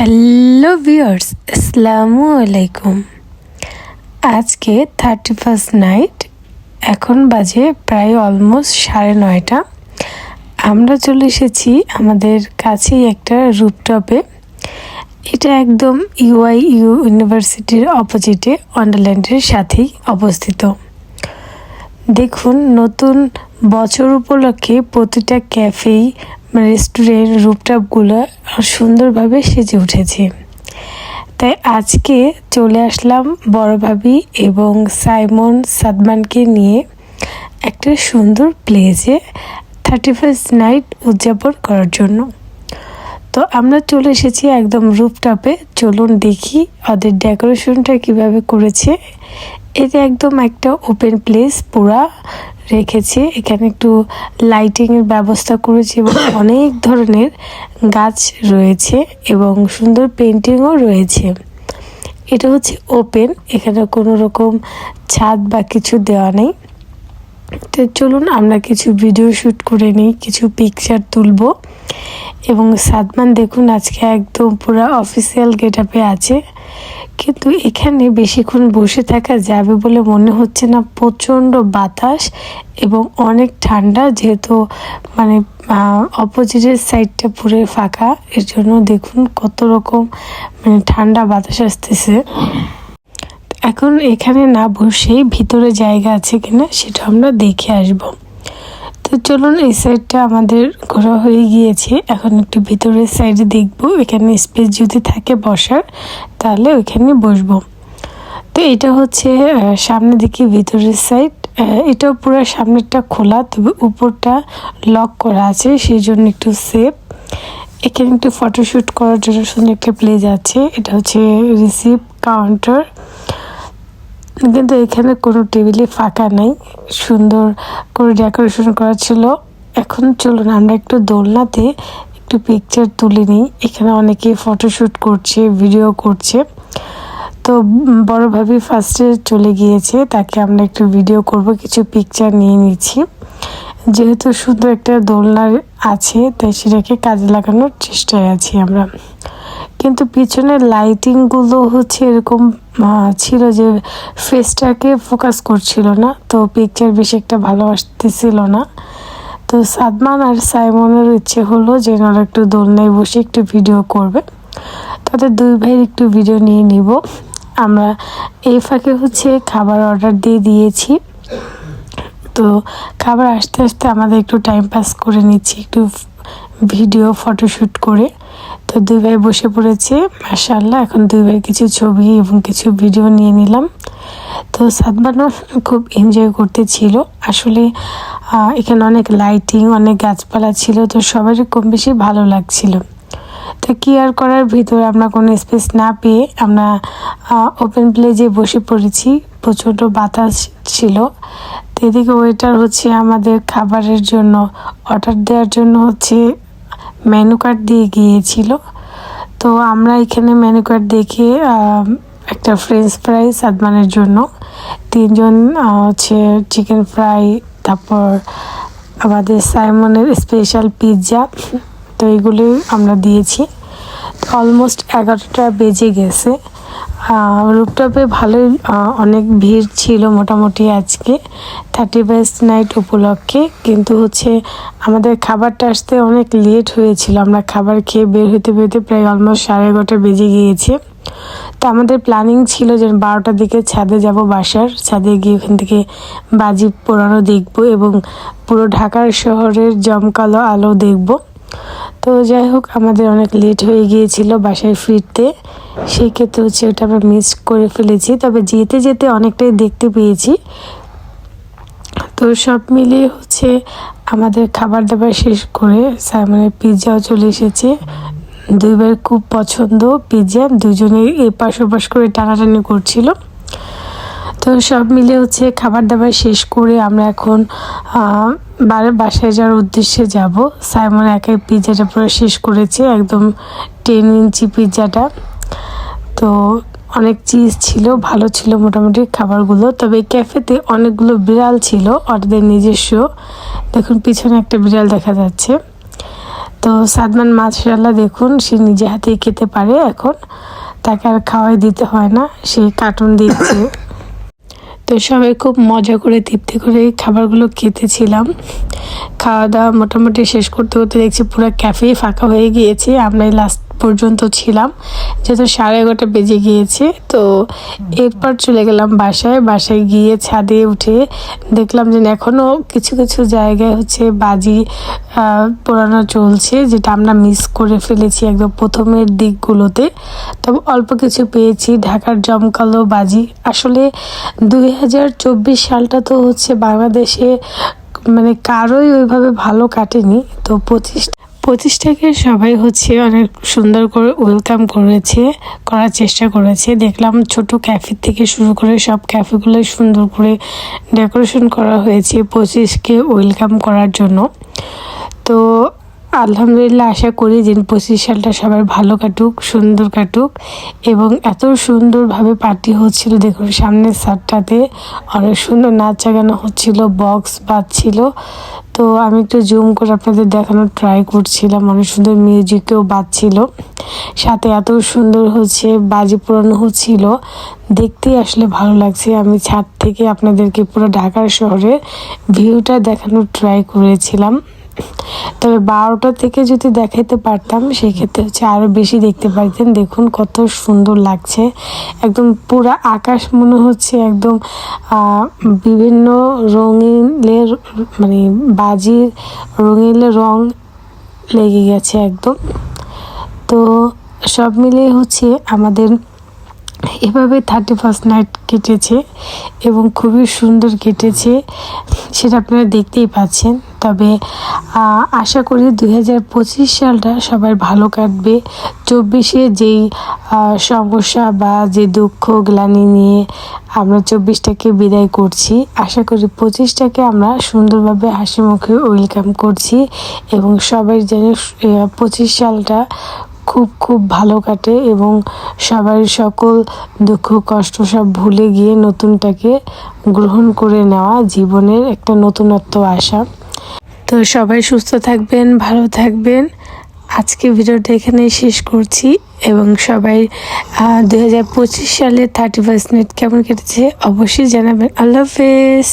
Hello viewers, আসসালামু আলাইকুম। আজকে 31st নাইট, এখন বাজে প্রায় অলমোস্ট 9:30। আমরা চলে এসেছি আমাদের কাছেই একটা রুফটপে। এটা একদম ইউআইইউ ইউনিভার্সিটির অপোজিটে ওয়ান্ডারল্যান্ডের সাথেই অবস্থিত। দেখুন, নতুন বছর উপলক্ষে প্রতিটা ক্যাফেই রেস্টুরেন্ট রুফটপগুলো সুন্দরভাবে সেজে উঠেছে। তাই আজকে চলে আসলাম বড় ভাবি এবং সাইমন সাদমানকে নিয়ে একটা সুন্দর প্লেসে 31st নাইট উদযাপন করার জন্য। তো আমরা চলে এসেছি একদম রুফটপে। চলুন দেখি ওদের ডেকোরেশনটা কিভাবে করেছে। এটা একদম একটা ওপেন প্লেস পুরা রেখেছে। এখানে একটু লাইটিংয়ের ব্যবস্থা করেছে এবং অনেক ধরনের গাছ রয়েছে এবং সুন্দর পেন্টিংও রয়েছে। এটা হচ্ছে ওপেন, এখানে কোনো রকম ছাদ বা কিছু দেওয়া নেই। তো চলুন আমরা কিছু ভিডিও শ্যুট করে নিই, কিছু পিকচার তুলব। এবং সাদমান দেখুন আজকে একদম পুরো অফিসিয়াল গেট আপে আছে, কিন্তু এখানে বেশিক্ষণ বসে থাকা যাবে বলে মনে হচ্ছে না। প্রচণ্ড বাতাস এবং অনেক ঠান্ডা, যেহেতু অপোজিটের সাইডটা পুরো ফাঁকা, এর জন্য দেখুন কত রকম ঠান্ডা বাতাস আসতেছে। এখন এখানে না বসেই ভিতরে জায়গা আছে কিনা সেটা আমরা দেখে আসব। তো চলুন, এই সাইডটা আমাদের ঘোরা হয়ে গিয়েছে। এখন একটু ভিতরের সাইডে দেখব, এখানে স্পেস যদি থাকে বসার তাহলে ওইখানে বসবো। তো এটা হচ্ছে সামনে দিকে ভিতরের সাইড। এটাও পুরো সামনেরটা খোলা, তবে উপরটা লক করা আছে, সেই জন্য একটু সেফ। এখানে একটু ফটোশ্যুট করার জন্য সুন্দর একটা প্লেস আছে। এটা হচ্ছে রিসিভ কাউন্টার, কিন্তু এখানে কোনো টেবিলে ফাঁকা নাই, সুন্দর করে ডেকোরেশন করা ছিল। এখন চলুন আমরা একটু দোলনাতে একটু পিকচার তুলে নিই। এখানে অনেকে ফটোশ্যুট করছে, ভিডিও করছে। তো বড় ভাবি ফার্স্টে চলে গিয়েছে, তাকে আমরা একটু ভিডিও করব, কিছু পিকচার নিয়ে নিচ্ছি। যেহেতু সুন্দর একটা দোলনা আছে তাই সেটাকে কাজে লাগানোর চেষ্টায় আছি আমরা। কিন্তু পিছনের লাইটিংগুলো হচ্ছে এরকম ছিল যে ফেসটাকে ফোকাস করছিল না, তো পিকচার বেশি একটা ভালো আসতেছিল না। তো সাদমান আর সাইমনের ইচ্ছে হলো যে ওরা একটু দোলনায় বসে একটু ভিডিও করবে। তাদের দুই ভাইয়ের একটু ভিডিও নিয়ে নিব আমরা। এই ফাঁকে হচ্ছে খাবার অর্ডার দিয়ে দিয়েছি। তো খাবার আসতে আসতে আমাদের একটু টাইম পাস করে নিচ্ছি, একটু ভিডিও ফটোশ্যুট করে। তো দুই ভাই বসে পড়েছে মাশাআল্লাহ। এখন দুই ভাই কিছু ছবি এবং কিছু ভিডিও নিয়ে নিলাম। তো সাদমানও খুব এনজয় করতেছিল। আসলে এখানে অনেক লাইটিং, অনেক গাছপালা ছিল, তো সবারই কম বেশি ভালো লাগছিল। তো কি আর করার, ভিতরে আমরা কোনো স্পেস না পেয়ে আমরা ওপেন প্লেসে বসে পড়েছি। প্রচণ্ড বাতাস ছিল। তো এদিকে ওয়েটার হচ্ছে আমাদের খাবারের জন্য অর্ডার দেওয়ার জন্য হচ্ছে মেনু কার্ড দিয়ে গিয়েছিল। তো আমরা এখানে মেনু কার্ড দেখে একটা ফ্রেঞ্চ ফ্রাই সাদমানের জন্য, 3জন হচ্ছে চিকেন ফ্রাই, তারপর আমাদের সাইমনের স্পেশাল পিৎজা, তো এগুলোই আমরা দিয়েছি। অলমোস্ট 11টা বেজে গেছে। রুফটপে ভালোই অনেক ভিড় ছিল মোটামুটি আজকে 31st নাইট উপলক্ষে। কিন্তু হচ্ছে আমাদের খাবারটা আসতে অনেক লেট হয়েছিল। আমরা খাবার খেয়ে বের হতে বেরোতে প্রায় অলমোস্ট 11:30 বেজে গিয়েছে। তো আমাদের প্ল্যানিং ছিল যে 12টার দিকে ছাদে যাব, বাসার ছাদে গিয়ে ওখান থেকে বাজি পোড়ানো দেখব এবং পুরো ঢাকার শহরের জমকালো আলো দেখব। তো যাই হোক, আমাদের অনেক লেট হয়ে গিয়েছিল বাসায় ফিরতে, সেই ক্ষেত্রে হচ্ছে ওটা আমরা মিস করে ফেলেছি। তবে যেতে যেতে অনেকটাই দেখতে পেয়েছি। তো সব মিলিয়ে হচ্ছে আমাদের খাবার দাবার শেষ করে সাইমনের পিৎজাও চলে এসেছে। দুই ভাইয়ের খুব পছন্দ পিৎজা, দুজনেই এপাশ ওপাশ করে টানাটানি করছিল। তো সব মিলে হচ্ছে খাবার দাবার শেষ করে আমরা এখন বাসায় যাওয়ার উদ্দেশ্যে যাব। সাইমন একাই পিৎজাটা পুরো শেষ করেছে, একদম 10 ইঞ্চি পিৎজাটা। তো অনেক চিজ ছিল, ভালো ছিল মোটামুটি খাবারগুলো। তবে ক্যাফেতে অনেকগুলো বিড়াল ছিল ওদের নিজস্ব। দেখুন পিছনে একটা বিড়াল দেখা যাচ্ছে। তো তো সাদমান মাশাআল্লাহ দেখুন, সে নিজে হাতেই খেতে পারে এখন, তাকে আর খাওয়াই দিতে হয় না, সে কার্টুন দেখছে। তো সবাই খুব মজা করে তৃপ্তি করে খাবারগুলো খেতেছিলাম। খাওয়া দাওয়া মোটামুটি শেষ করতে করতে দেখছি পুরো ক্যাফে ফাঁকা হয়ে গিয়েছে। আমরাই লাস্ট পর্যন্ত ছিলাম, যেহেতু 11:30 বেজে গিয়েছে। তো এরপর চলে গেলাম বাসায় গিয়ে ছাদে উঠে দেখলাম যে এখনও কিছু কিছু জায়গায় হচ্ছে বাজি পোড়ানো চলছে, যেটা আমরা মিস করে ফেলেছি একদম প্রথমের দিকগুলোতে। তবে অল্প কিছু পেয়েছি ঢাকার জমকালো বাজি। আসলে 2024 সালটা তো হচ্ছে বাংলাদেশে মানে কারোই ওইভাবে ভালো কাটেনি। তো 25টাকে সবাই হচ্ছে অনেক সুন্দর করে ওয়েলকাম করার চেষ্টা করেছে। দেখলাম ছোট ক্যাফে থেকে শুরু করে সব ক্যাফেগুলো সুন্দর করে ডেকোরেশন করা হয়েছে 25কে ওয়েলকাম করার জন্য। তো আলহামদুলিল্লাহ আশা করি যে 25 সালটা সবার ভালো কাটুক, সুন্দর কাটুক। এবং এত সুন্দরভাবে পার্টি হচ্ছিল, দেখুন সামনের সারটাতে অনেক সুন্দর নাচ গানো হচ্ছিল, বক্স বাজছিল। তো আমি একটু জুম করে আপনাদের দেখানোর ট্রাই করছিলাম, অনেক সুন্দর মিউজিকও বাজছিল, সাথে এত সুন্দর হচ্ছে বাজি পোড়ানো হচ্ছিল, দেখতেই আসলে ভালো লাগছে। আমি ছাদ থেকে আপনাদেরকে পুরো ঢাকার শহরের ভিউটা দেখানোর ট্রাই করেছিলাম। তবে 12টা থেকে যদি দেখাইতে পারতাম সেক্ষেত্রে হচ্ছে আরও বেশি দেখতে পারতেন। দেখুন কত সুন্দর লাগছে, একদম পুরো আকাশ মনে হচ্ছে একদম বিভিন্ন রঙিনের মানে বাজির রঙিনের রং লেগে গেছে একদম। তো সব মিলিয়ে হচ্ছে আমাদের এভাবে 31st নাইট কেটেছে এবং খুবই সুন্দর কেটেছে, সেটা আপনারা দেখতেই পাচ্ছেন। তবে আশা করি 2025 সালটা সবার ভালো কাটবে। 24-এ যেই সমস্যা বা যে দুঃখ গ্লানি নিয়ে আমরা 24টাকে বিদায় করছি, আশা করি 25টাকে আমরা সুন্দরভাবে হাসি মুখে ওয়েলকাম করছি এবং সবাই যেন 25 সালটা খুব খুব ভালো কাটে এবং সবার সকল দুঃখ কষ্ট সব ভুলে গিয়ে নতুনটাকে গ্রহণ করে নেওয়া জীবনের একটা নতুনত্ব আসা। তো সবাই সুস্থ থাকবেন, ভালো থাকবেন। আজকে ভিডিওটা এখানেই শেষ করছি এবং সবাই 2025 সালে 31st নাইট কেমন কেটেছে অবশ্যই জানাবেন। আল্লাহ হাফেজ।